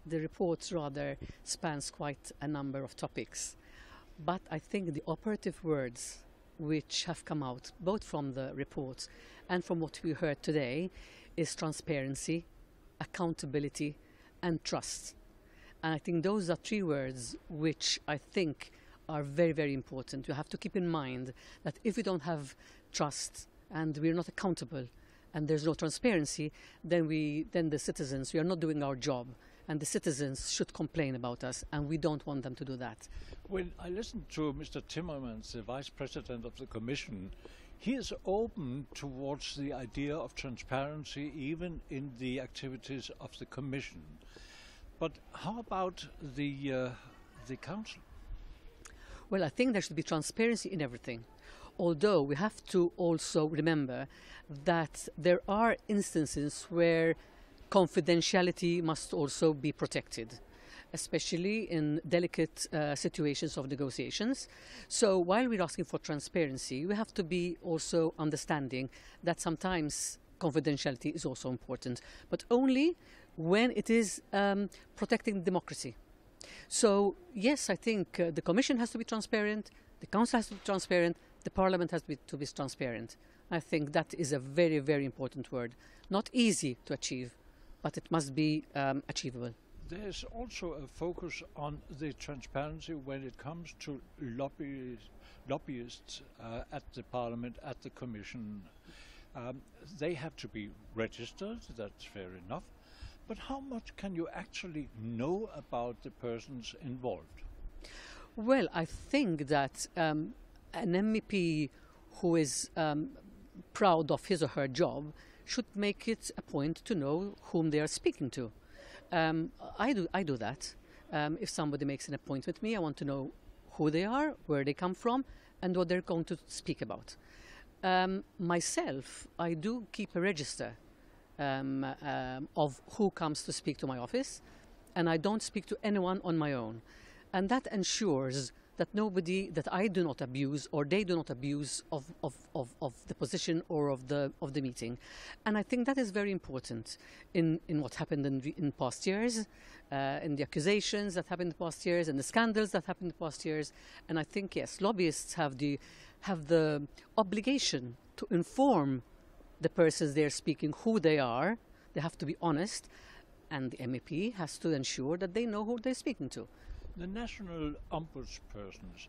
The report rather spans quite a number of topics, but I think the operative words which have come out both from the reports and from what we heard today is transparency, accountability and trust. And I think those are three words which I think are very, very important. You have to keep in mind that if we don't have trust and we're not accountable and there's no transparency, then the citizens, we are not doing our job. And the citizens should complain about us, and we don't want them to do that. When I listened to Mr. Timmermans, the Vice President of the Commission, he is open towards the idea of transparency even in the activities of the Commission. But how about the Council? Well, I think there should be transparency in everything. Although we have to also remember that there are instances where confidentiality must also be protected, especially in delicate situations of negotiations. So while we're asking for transparency, we have to be also understanding that sometimes confidentiality is also important, but only when it is protecting democracy. So yes, I think the Commission has to be transparent, the Council has to be transparent, the Parliament has to be transparent. I think that is a very, very important word. Not easy to achieve, but it must be achievable. There's also a focus on the transparency when it comes to lobbyists at the Parliament, at the Commission. They have to be registered, that's fair enough. But how much can you actually know about the persons involved? Well, I think that an MEP who is proud of his or her job should make it a point to know whom they are speaking to. I do that. If somebody makes an appointment with me, I want to know who they are, where they come from, and what they're going to speak about. Myself, I do keep a register of who comes to speak to my office, and I don't speak to anyone on my own. And that ensures that that I do not abuse or they do not abuse of the position or of the meeting. And I think that is very important in what happened in past years, in the accusations that happened in past years and the scandals that happened in past years. And I think, yes, lobbyists have the obligation to inform the persons they're speaking who they are. They have to be honest, and the MEP has to ensure that they know who they're speaking to. The national ombudspersons,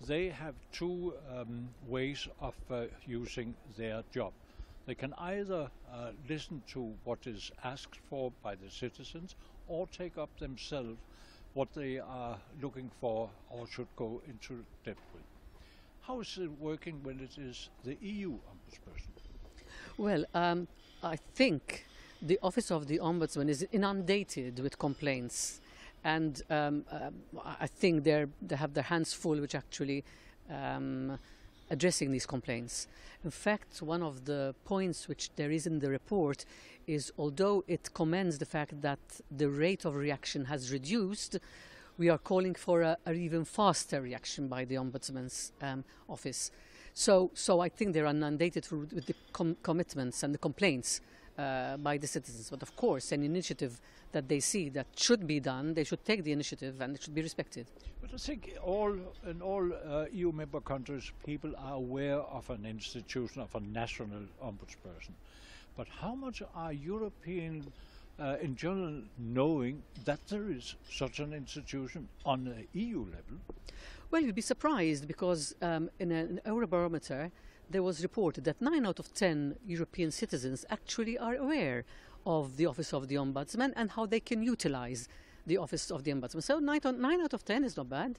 they have two ways of using their job. They can either listen to what is asked for by the citizens or take up themselves what they are looking for or should go into depth with. How is it working when it is the EU ombudsperson? Well, I think the Office of the Ombudsman is inundated with complaints. And I think they have their hands full with actually addressing these complaints. In fact, one of the points which there is in the report is, although it commends the fact that the rate of reaction has reduced, we are calling for an even faster reaction by the Ombudsman's office. So I think they're inundated with the commitments and the complaints by the citizens. But of course, any initiative that they see that should be done, they should take the initiative and it should be respected. But I think in all EU member countries, people are aware of an institution, of a national ombudsperson. But how much are European in general knowing that there is such an institution on the EU level? Well, you'd be surprised because in an Eurobarometer, there was reported that 9 out of 10 European citizens actually are aware of the Office of the Ombudsman and how they can utilize the Office of the Ombudsman. So 9 out of 10 is not bad.